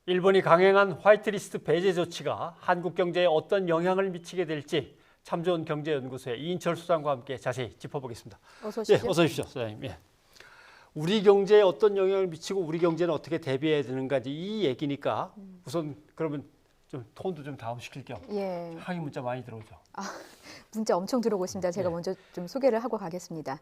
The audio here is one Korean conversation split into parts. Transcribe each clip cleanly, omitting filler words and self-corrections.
일본이 강행한 화이트리스트 배제 조치가 한국 경제에 어떤 영향을 미치게 될지 참 좋은 경제연구소의 이인철 소장과 함께 자세히 짚어보겠습니다. 어서 오십시오. 예, 어서 오십시오, 소장님. 예. 우리 경제에 어떤 영향을 미치고 우리 경제는 어떻게 대비해야 되는가지 이 얘기니까 우선 그러면 좀 톤도 좀 다운시킬 겸 예. 항의 문자 많이 들어오죠. 문자 엄청 들어오고 있습니다. 제가 예. 먼저 좀 소개를 하고 가겠습니다.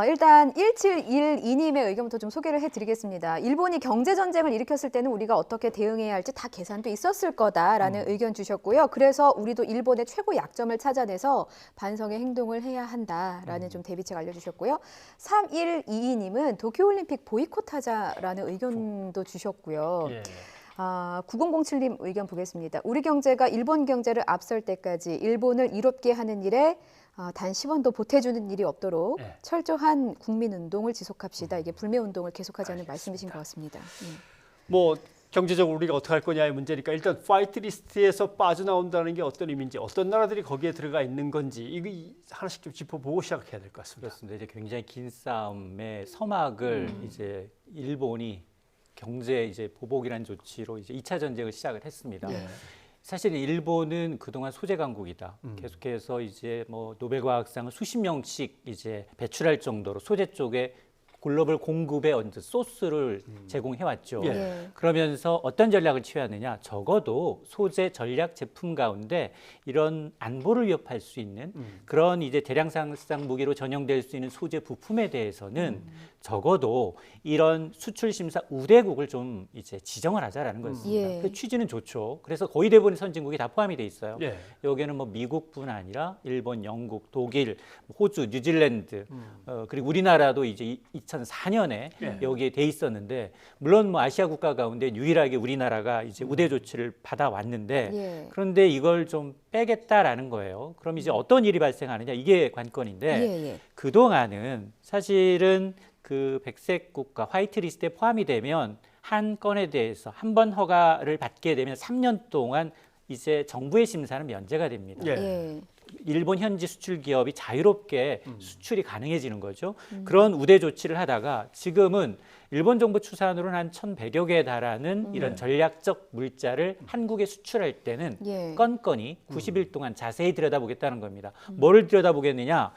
일단 1712님의 의견부터 좀 소개를 해드리겠습니다. 일본이 경제전쟁을 일으켰을 때는 우리가 어떻게 대응해야 할지 다 계산도 있었을 거다라는 의견 주셨고요. 그래서 우리도 일본의 최고 약점을 찾아내서 반성의 행동을 해야 한다라는 좀 대비책 알려주셨고요. 3122님은 도쿄올림픽 보이콧하자라는 의견도 주셨고요. 예. 9007님 의견 보겠습니다. 우리 경제가 일본 경제를 앞설 때까지 일본을 이롭게 하는 일에 단 10원도 보태주는 일이 없도록 네. 철저한 국민운동을 지속합시다. 이게 불매운동을 계속하자는 말씀이신 것 같습니다. 뭐 경제적으로 우리가 어떻게 할 거냐의 문제니까 일단 화이트 리스트에서 빠져나온다는 게 어떤 의미인지 어떤 나라들이 거기에 들어가 있는 건지 이거 하나씩 좀 짚어보고 시작해야 될 것 같습니다. 그렇습니다. 이제 굉장히 긴 싸움의 서막을 이제 일본이 경제 이제 보복이라는 조치로 이제 2차 전쟁을 시작을 했습니다. 예. 사실 일본은 그동안 소재 강국이다. 계속해서 이제 뭐 노벨과학상을 수십 명씩 이제 배출할 정도로 소재 쪽에 글로벌 공급에 얹은 소스를 제공해 왔죠. 예. 예. 그러면서 어떤 전략을 취하느냐? 적어도 소재 전략 제품 가운데 이런 안보를 위협할 수 있는 그런 이제 대량상상 무기로 전용될 수 있는 소재 부품에 대해서는 적어도 이런 수출 심사 우대국을 좀 이제 지정을 하자라는 거였습니다. 예. 그 취지는 좋죠. 그래서 거의 대부분의 선진국이 다 포함이 돼 있어요. 예. 여기에는 뭐 미국뿐 아니라 일본, 영국, 독일, 호주, 뉴질랜드 그리고 우리나라도 이제 2004년에 예. 여기에 돼 있었는데 물론 뭐 아시아 국가 가운데 유일하게 우리나라가 이제 우대 조치를 받아왔는데 예. 그런데 이걸 좀 빼겠다라는 거예요. 그럼 이제 어떤 일이 발생하느냐 이게 관건인데 예. 그동안은 사실은 그 백색 국가 화이트 리스트에 포함이 되면 한 건에 대해서 한 번 허가를 받게 되면 3년 동안 이제 정부의 심사는 면제가 됩니다. 예. 예. 일본 현지 수출 기업이 자유롭게 수출이 가능해지는 거죠. 그런 우대 조치를 하다가 지금은 일본 정부 추산으로는 한 1,100여 개에 달하는 이런 전략적 물자를 한국에 수출할 때는 예. 건건이 90일 동안 자세히 들여다보겠다는 겁니다. 뭐를 들여다보겠느냐?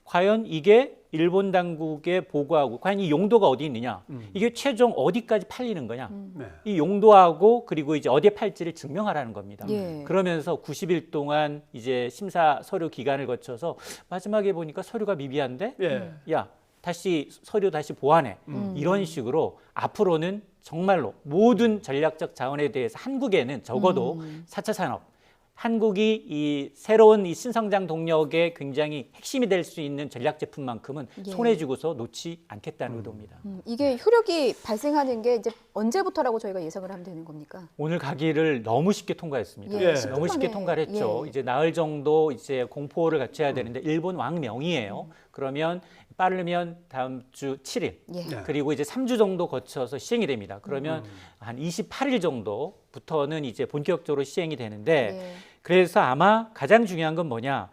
과연 이게 일본 당국에 보고하고 과연 이 용도가 어디 있느냐? 이게 최종 어디까지 팔리는 거냐? 네. 이 용도하고 그리고 이제 어디에 팔지를 증명하라는 겁니다. 예. 그러면서 90일 동안 이제 심사 서류 기간을 거쳐서 마지막에 보니까 서류가 미비한데 예. 야 다시 서류 다시 보완해 이런 식으로 앞으로는 정말로 모든 전략적 자원에 대해서 한국에는 적어도 4차 산업 한국이 이 새로운 이 신성장 동력의 굉장히 핵심이 될 수 있는 전략 제품만큼은 예. 손에 쥐고서 놓지 않겠다는 의도입니다. 이게 효력이 발생하는 게 이제 언제부터라고 저희가 예상을 하면 되는 겁니까? 오늘 가기를 너무 쉽게 통과했습니다. 예. 너무 쉽게 10분 통과를 만에. 했죠. 예. 이제 나흘 정도 이제 공포를 갖춰야 되는데 일본 왕명이에요. 그러면 빠르면 다음 주 7일 예. 네. 그리고 이제 3주 정도 거쳐서 시행이 됩니다. 그러면 한 28일 정도부터는 이제 본격적으로 시행이 되는데 예. 그래서 아마 가장 중요한 건 뭐냐?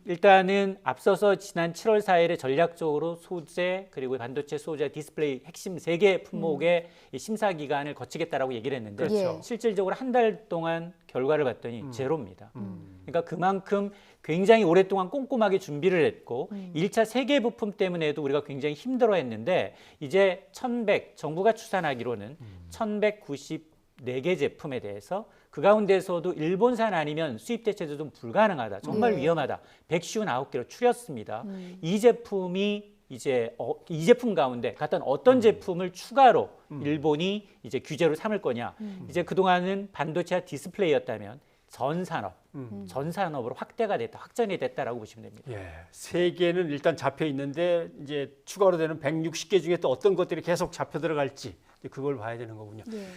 일단은 앞서서 지난 7월 4일에 전략적으로 소재 그리고 반도체 소재 디스플레이 핵심 3개 품목의 이 심사 기간을 거치겠다라고 얘기를 했는데 그렇죠. 실질적으로 한 달 동안 결과를 봤더니 제로입니다. 그러니까 그만큼 굉장히 오랫동안 꼼꼼하게 준비를 했고 1차 세계 부품 때문에도 우리가 굉장히 힘들어했는데 이제 정부가 추산하기로는 1,194개 제품에 대해서 그 가운데서도 일본산 아니면 수입 대체도 좀 불가능하다. 정말 예. 위험하다. 159개로 추렸습니다. 이 제품이 이제 이 제품 가운데 같은 어떤 제품을 추가로 일본이 이제 규제로 삼을 거냐. 이제 그동안은 반도체와 디스플레이였다면 전 산업으로 확대가 됐다, 확전이 됐다라고 보시면 됩니다. 예. 세 개는 일단 잡혀 있는데 이제 추가로 되는 160개 중에 또 어떤 것들이 계속 잡혀 들어갈지 그걸 봐야 되는 거군요. 예.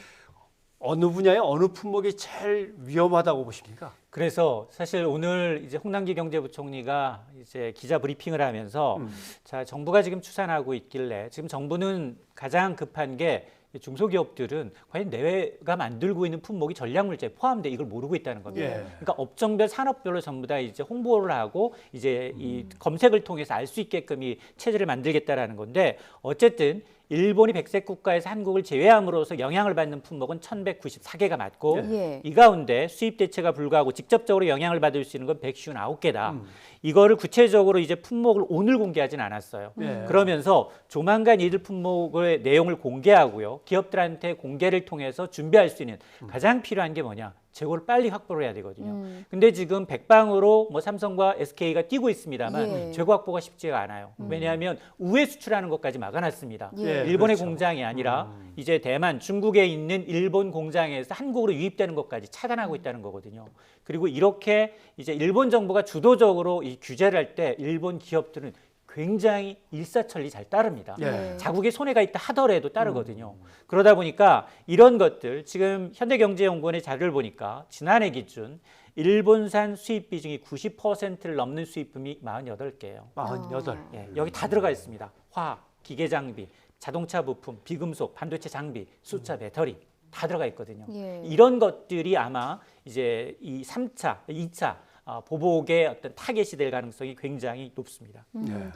어느 분야에 어느 품목이 제일 위험하다고 보십니까? 그래서 사실 오늘 이제 홍남기 경제부총리가 이제 기자 브리핑을 하면서 자, 정부가 지금 추산하고 있길래 지금 정부는 가장 급한 게 중소기업들은 과연 내가 만들고 있는 품목이 전략물자에 포함돼 이걸 모르고 있다는 겁니다. 예. 그러니까 업종별 산업별로 전부 다 이제 홍보를 하고 이제 이 검색을 통해서 알 수 있게끔 이 체제를 만들겠다라는 건데 어쨌든 일본이 백색 국가에서 한국을 제외함으로써 영향을 받는 품목은 1,194개가 맞고 예. 이 가운데 수입 대체가 불가하고 직접적으로 영향을 받을 수 있는 건 159개다. 이거를 구체적으로 이제 품목을 오늘 공개하진 않았어요. 예. 그러면서 조만간 이들 품목의 내용을 공개하고요. 기업들한테 공개를 통해서 준비할 수 있는 가장 필요한 게 뭐냐? 재고를 빨리 확보를 해야 되거든요. 근데 지금 백방으로 뭐 삼성과 SK가 뛰고 있습니다만 예. 재고 확보가 쉽지가 않아요. 왜냐하면 우회 수출하는 것까지 막아놨습니다. 예. 일본의 그렇죠. 공장이 아니라 이제 대만, 중국에 있는 일본 공장에서 한국으로 유입되는 것까지 차단하고 있다는 거거든요. 그리고 이렇게 이제 일본 정부가 주도적으로 이 규제를 할 때 일본 기업들은 굉장히 일사천리 잘 따릅니다. 예. 자국에 손해가 있다 하더라도 따르거든요. 그러다 보니까 이런 것들 지금 현대경제연구원의 자료를 보니까 지난해 기준 일본산 수입 비중이 90%를 넘는 수입품이 48개예요. 48. 예, 여기 다 들어가 있습니다. 화학, 기계 장비, 자동차 부품, 비금속, 반도체 장비, 수차 배터리 다 들어가 있거든요. 예. 이런 것들이 아마 이제 이 3차, 2차 보복의 어떤 타겟이 될 가능성이 굉장히 높습니다. 예.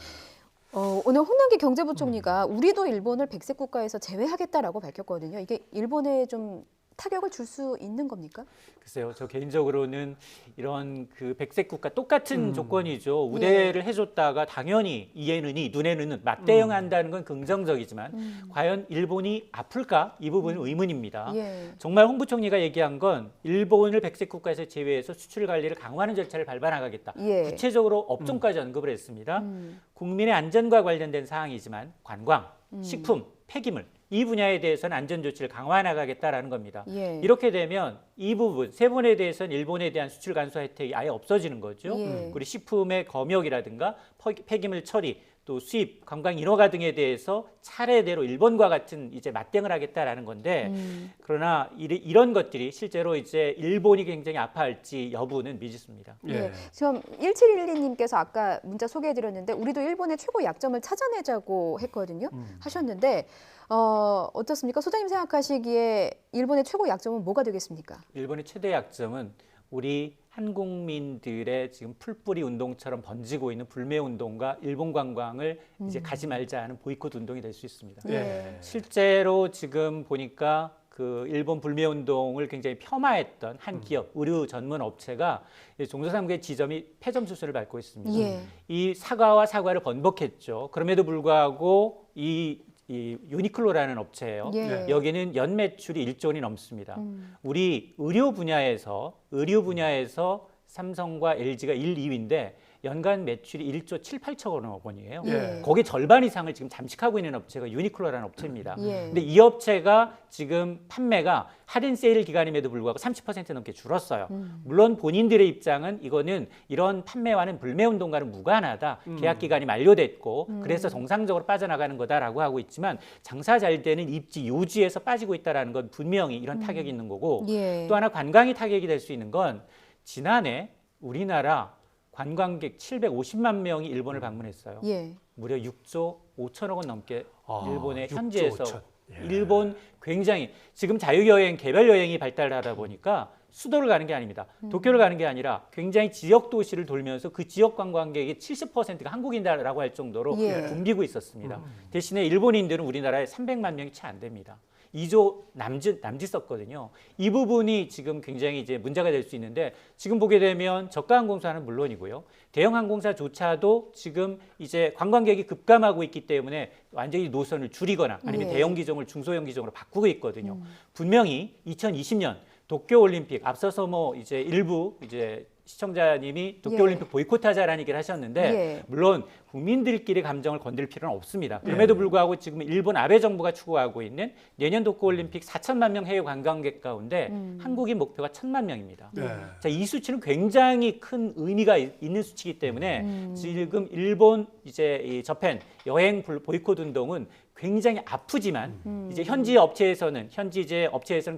오늘 홍남기 경제부총리가 우리도 일본을 백색 국가에서 제외하겠다라고 밝혔거든요. 이게 일본에 좀 타격을 줄 수 있는 겁니까? 글쎄요, 저 개인적으로는 이런 그 백색 국가 똑같은 조건이죠. 우대를 해줬다가 당연히 이에는 이, 눈에는 눈, 맞대응한다는 건 긍정적이지만 과연 일본이 아플까? 이 부분은 의문입니다. 예. 정말 홍 부총리가 얘기한 건 일본을 백색 국가에서 제외해서 수출 관리를 강화하는 절차를 밟아 나가겠다. 예. 구체적으로 업종까지 언급을 했습니다. 국민의 안전과 관련된 사항이지만 관광, 식품, 폐기물 이 분야에 대해서는 안전 조치를 강화해 나가겠다라는 겁니다. 예. 이렇게 되면 이 부분 세 분에 대해서는 일본에 대한 수출 간소 혜택이 아예 없어지는 거죠. 예. 그리고 식품의 검역이라든가 폐기물 처리 또 수입, 관광 인허가 등에 대해서 차례대로 일본과 같은 이제 맞대응을 하겠다라는 건데 그러나 이런 것들이 실제로 이제 일본이 굉장히 아파할지 여부는 미지수입니다. 예. 지금 1712님께서 아까 문자 소개해드렸는데 우리도 일본의 최고 약점을 찾아내자고 했거든요. 하셨는데 어떻습니까? 소장님 생각하시기에 일본의 최고 약점은 뭐가 되겠습니까? 일본의 최대 약점은 우리 한국민들의 지금 풀뿌리 운동처럼 번지고 있는 불매 운동과 일본 관광을 이제 가지 말자 하는 보이콧 운동이 될 수 있습니다. 예. 실제로 지금 보니까 그 일본 불매 운동을 굉장히 폄하했던 한 기업 의류 전문 업체가 종소삼국의 지점이 폐점 수순을 밟고 있습니다. 예. 이 사과와 사과를 번복했죠. 그럼에도 불구하고 이 유니클로라는 업체예요. 예. 여기는 연 매출이 1조 원이 넘습니다. 우리 의료 분야에서 삼성과 LG가 1, 2위인데 연간 매출이 1조 7, 8천억 원이에요. 예. 거기에 절반 이상을 지금 잠식하고 있는 업체가 유니클로라는 업체입니다. 예. 근데 이 업체가 지금 판매가 할인 세일 기간임에도 불구하고 30% 넘게 줄었어요. 물론 본인들의 입장은 이거는 이런 판매와는 불매운동과는 무관하다. 계약 기간이 만료됐고 그래서 정상적으로 빠져나가는 거다라고 하고 있지만 장사 잘 되는 입지 요지에서 빠지고 있다는 건 분명히 이런 타격이 있는 거고 예. 또 하나 관광이 타격이 될 수 있는 건 지난해 우리나라 관광객 750만 명이 일본을 방문했어요. 예. 무려 6조 5천억 원 넘게 일본의 6조 현지에서 5천. 예. 일본 굉장히 지금 자유여행, 개별여행이 발달하다 보니까 수도를 가는 게 아닙니다. 도쿄를 가는 게 아니라 굉장히 지역 도시를 돌면서 그 지역 관광객의 70%가 한국인이라고 할 정도로 예. 붐비고 있었습니다. 대신에 일본인들은 우리나라에 300만 명이 채 안 됩니다. 2조 남짓 썼거든요. 이 부분이 지금 굉장히 이제 문제가 될 수 있는데 지금 보게 되면 저가 항공사는 물론이고요. 대형 항공사조차도 지금 이제 관광객이 급감하고 있기 때문에 완전히 노선을 줄이거나 아니면 예. 대형 기종을 중소형 기종으로 바꾸고 있거든요. 분명히 2020년 도쿄 올림픽 앞서서 뭐 이제 일부 이제 시청자님이 도쿄올림픽 보이콧하자라는 얘기를 하셨는데 예. 물론 국민들끼리 감정을 건들 필요는 없습니다. 그럼에도 불구하고 지금 일본 아베 정부가 추구하고 있는 내년 도쿄올림픽 4천만 명 해외 관광객 가운데 한국인 목표가 1,000만 명입니다. 네. 자, 이 수치는 굉장히 큰 의미가 있는 수치이기 때문에 지금 일본 이제 이 저펜 여행 보이콧 운동은 굉장히 아프지만 이제 현지 업체에서는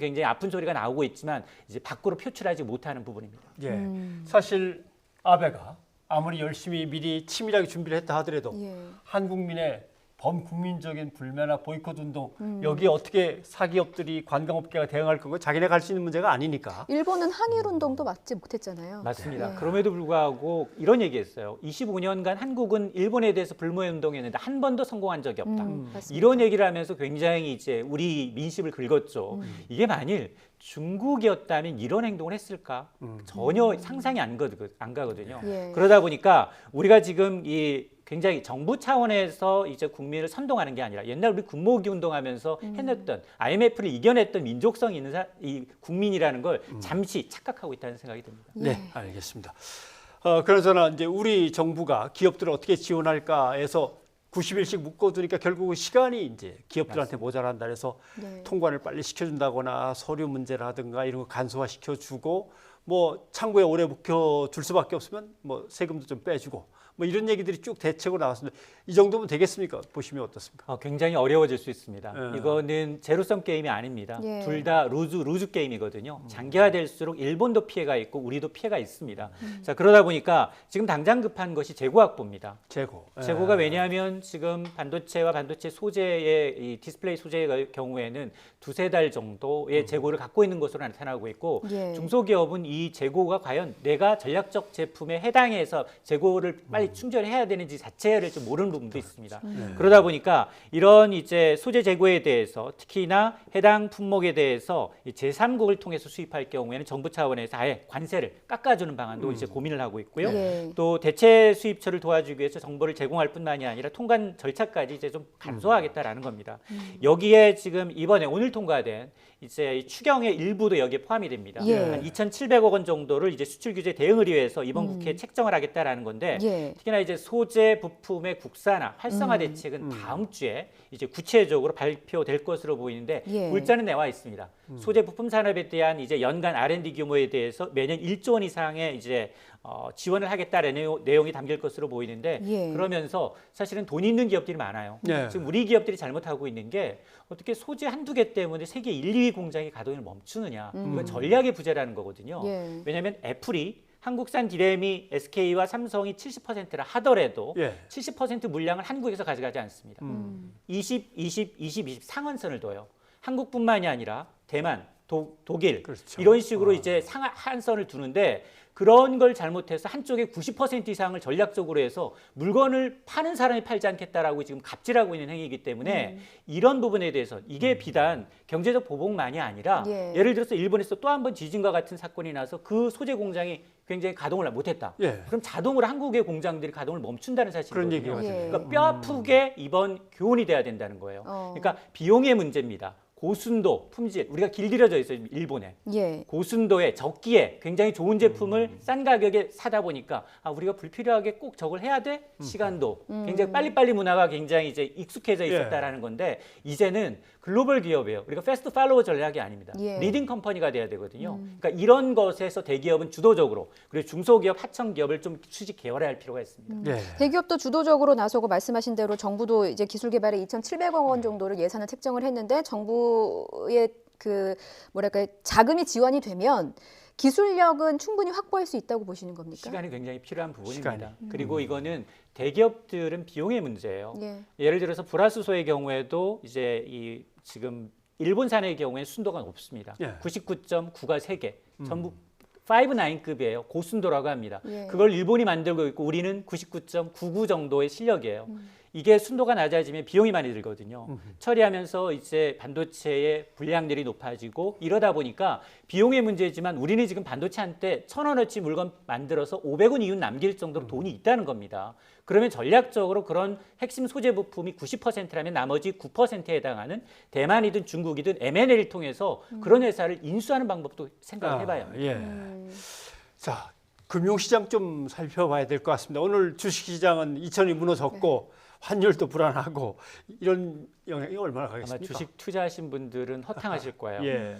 굉장히 아픈 소리가 나오고 있지만 이제 밖으로 표출하지 못하는 부분입니다. 예. 사실 아베가 아무리 열심히 미리 치밀하게 준비를 했다 하더라도 예. 한국민의 범국민적인 불매나 보이콧 운동 여기에 어떻게 사기업들이 관광업계가 대응할 건가 자기네가 할 수 있는 문제가 아니니까. 일본은 항일 운동도 막지 못했잖아요. 맞습니다. 네. 그럼에도 불구하고 이런 얘기했어요. 25년간 한국은 일본에 대해서 불매 운동했는데 한 번도 성공한 적이 없다. 맞습니다. 이런 얘기를 하면서 굉장히 이제 우리 민심을 긁었죠. 이게 만일 중국이었다면 이런 행동을 했을까? 전혀 상상이 안 가거든요. 예. 그러다 보니까 우리가 지금 이 굉장히 정부 차원에서 이제 국민을 선동하는 게 아니라 옛날 우리 군모기 운동하면서 해냈던 IMF를 이겨냈던 민족성 있는 이 국민이라는 걸 잠시 착각하고 있다는 생각이 듭니다. 네, 알겠습니다. 그러나 이제 우리 정부가 기업들을 어떻게 지원할까 해서 90일씩 묶어두니까 결국은 시간이 이제 기업들한테 모자란다 해서 네. 통관을 빨리 시켜준다거나 서류 문제라든가 이런 거 간소화 시켜주고 뭐 창구에 오래 묵혀줄 수밖에 없으면 뭐 세금도 좀 빼주고 뭐 이런 얘기들이 쭉 대책으로 나왔습니다. 이 정도면 되겠습니까? 보시면 어떻습니까? 굉장히 어려워질 수 있습니다. 예. 이거는 제로섬 게임이 아닙니다. 예. 둘 다 루즈 게임이거든요. 장기화될수록 일본도 피해가 있고 우리도 피해가 있습니다. 자, 그러다 보니까 지금 당장 급한 것이 재고 확보입니다. 재고. 재고가 왜냐하면 지금 반도체와 반도체 소재의 이 디스플레이 소재의 경우에는 두세 달 정도의 재고를 갖고 있는 것으로 나타나고 있고 예. 중소기업은 이 재고가 과연 내가 전략적 제품에 해당해서 재고를 빨리 충전해야 되는지 자체를 좀 모르는 부분도 있습니다. 그러다 보니까 이런 이제 소재 재고에 대해서 특히나 해당 품목에 대해서 이 제3국을 통해서 수입할 경우에는 정부 차원에서 아예 관세를 깎아주는 방안도 이제 고민을 하고 있고요. 예. 또 대체 수입처를 도와주기 위해서 정보를 제공할 뿐만이 아니라 통관 절차까지 이제 좀 간소화하겠다라는 겁니다. 여기에 지금 이번에 오늘 통과된 이제 추경의 일부도 여기에 포함이 됩니다. 예. 한 2,700억 원 정도를 이제 수출 규제 대응을 위해서 이번 국회에 책정을 하겠다라는 건데 예. 특히나 이제 소재 부품의 국산화 활성화 대책은 다음 주에 이제 구체적으로 발표될 것으로 보이는데 예. 물자는 내와 있습니다. 소재 부품 산업에 대한 이제 연간 R&D 규모에 대해서 매년 1조 원 이상의 이제 지원을 하겠다라는 내용이 담길 것으로 보이는데 예. 그러면서 사실은 돈 있는 기업들이 많아요. 예. 지금 우리 기업들이 잘못하고 있는 게 어떻게 소재 한두 개 때문에 세계 1, 2위 공장의 가동을 멈추느냐. 이건 전략의 부재라는 거거든요. 예. 왜냐하면 애플이 한국산 디램이 SK와 삼성이 70%라 하더라도 예. 70% 물량을 한국에서 가져가지 않습니다. 20, 20, 20, 20 상한선을 둬요. 한국뿐만이 아니라 대만, 독일 그렇죠. 이런 식으로 이제 상한선을 두는데 그런 걸 잘못해서 한쪽에 90% 이상을 전략적으로 해서 물건을 파는 사람이 팔지 않겠다라고 지금 갑질하고 있는 행위이기 때문에 이런 부분에 대해서 이게 비단 경제적 보복만이 아니라 예. 예를 들어서 일본에서 또 한 번 지진과 같은 사건이 나서 그 소재 공장이 굉장히 가동을 못했다. 예. 그럼 자동으로 한국의 공장들이 가동을 멈춘다는 사실이거든요. 그런 얘기가 예. 되네요. 그러니까 뼈 아프게 이번 교훈이 돼야 된다는 거예요. 그러니까 비용의 문제입니다. 고순도, 품질, 우리가 길들여져 있어요, 일본에. 예. 고순도에 적기에 굉장히 좋은 제품을 싼 가격에 사다 보니까 우리가 불필요하게 꼭 저걸 해야 돼? 시간도 굉장히 빨리빨리 문화가 굉장히 이제 익숙해져 있었다라는 건데 이제는 글로벌 기업이에요. 우리가 패스트 팔로워 전략이 아닙니다. 예. 리딩 컴퍼니가 돼야 되거든요. 그러니까 이런 것에서 대기업은 주도적으로 그리고 중소기업, 하청 기업을 좀 수직 개발해야 할 필요가 있습니다. 예. 대기업도 주도적으로 나서고 말씀하신 대로 정부도 이제 기술 개발에 2,700억 원 정도를 예산을 책정을 했는데 정부의 그 뭐랄까 자금이 지원이 되면 기술력은 충분히 확보할 수 있다고 보시는 겁니까? 시간이 굉장히 필요한 부분입니다. 시간이. 그리고 이거는 대기업들은 비용의 문제예요. 예. 예를 들어서 브라스소의 경우에도 이제 이 지금 일본산의 경우에 순도가 높습니다. 예. 99.9가 3개. 전부 5-9급이에요. 고순도라고 합니다. 예. 그걸 일본이 만들고 있고 우리는 99.99 정도의 실력이에요. 이게 순도가 낮아지면 비용이 많이 들거든요. 처리하면서 이제 반도체의 분량들이 높아지고 이러다 보니까 비용의 문제지만 우리는 지금 반도체 한때 1,000원어치 물건 만들어서 500원 이윤 남길 정도로 돈이 있다는 겁니다. 그러면 전략적으로 그런 핵심 소재 부품이 90%라면 나머지 9%에 해당하는 대만이든 중국이든 M&A를 통해서 그런 회사를 인수하는 방법도 생각을 해봐야 합니다. 예. 자, 금융시장 좀 살펴봐야 될 것 같습니다. 오늘 주식시장은 2천이 무너졌고 환율도 불안하고 이런 영향이 얼마나 아마 가겠습니까? 주식 투자하신 분들은 허탕하실 거예요. 예.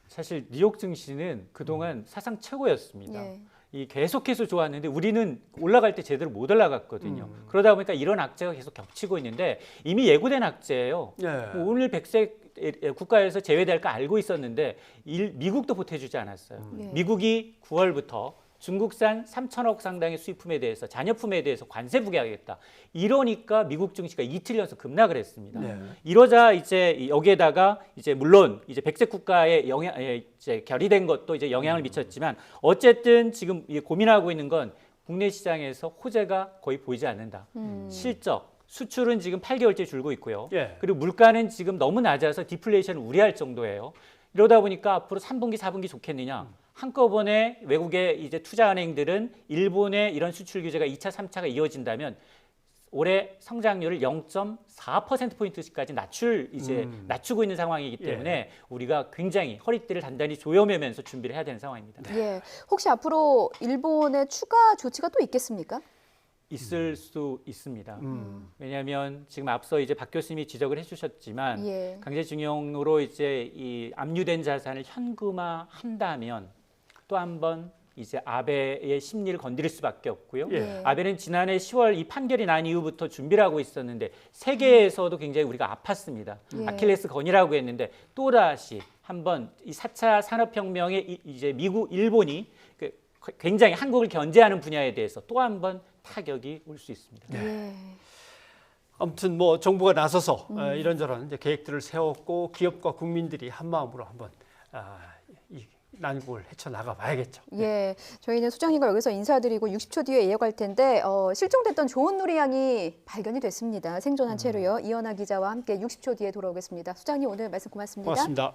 사실 뉴욕 증시는 그동안 사상 최고였습니다. 예. 이 계속해서 좋았는데 우리는 올라갈 때 제대로 못 올라갔거든요. 그러다 보니까 이런 악재가 계속 겹치고 있는데 이미 예고된 악재예요. 예. 뭐 오늘 백색 국가에서 제외될 거 알고 있었는데 미국도 보태주지 않았어요. 예. 미국이 9월부터 중국산 3천억 상당의 수입품에 대해서 잔여품에 대해서 관세 부과하겠다. 이러니까 미국 증시가 이틀 연속 급락을 했습니다. 네. 이러자 이제 여기에다가 이제 물론 이제 백색 국가의 영향 이제 결의된 것도 이제 영향을 미쳤지만 어쨌든 지금 고민하고 있는 건 국내 시장에서 호재가 거의 보이지 않는다. 실적 수출은 지금 8개월째 줄고 있고요. 예. 그리고 물가는 지금 너무 낮아서 디플레이션을 우려할 정도예요. 이러다 보니까 앞으로 3분기, 4분기 좋겠느냐? 한꺼번에 외국의 이제 투자은행들은 일본의 이런 수출 규제가 2차, 3차가 이어진다면 올해 성장률을 0.4%포인트까지 낮추고 있는 상황이기 때문에 우리가 굉장히 허리띠를 단단히 조여매면서 준비를 해야 되는 상황입니다. 예. 혹시 앞으로 일본의 추가 조치가 또 있겠습니까? 있을 수 있습니다. 왜냐하면 지금 앞서 이제 박 교수님이 지적을 해주셨지만 예. 강제징용으로 이제 이 압류된 자산을 현금화한다면 또 한 번 이제 아베의 심리를 건드릴 수밖에 없고요. 예. 아베는 지난해 10월 이 판결이 난 이후부터 준비를 하고 있었는데 세계에서도 굉장히 우리가 아팠습니다. 예. 아킬레스 건이라고 했는데 또 다시 한번 이 4차 산업혁명에 이제 미국, 일본이 굉장히 한국을 견제하는 분야에 대해서 또 한 번 타격이 올 수 있습니다. 예. 아무튼 뭐 정부가 나서서 이런저런 이제 계획들을 세웠고 기업과 국민들이 한 마음으로 한번 이 난국을 헤쳐나가 봐야겠죠. 예, 저희는 소장님과 여기서 인사드리고 60초 뒤에 이어갈 텐데 실종됐던 좋은 누리양이 발견이 됐습니다. 생존한 채로요. 이현아 기자와 함께 60초 뒤에 돌아오겠습니다. 소장님 오늘 말씀 고맙습니다. 고맙습니다.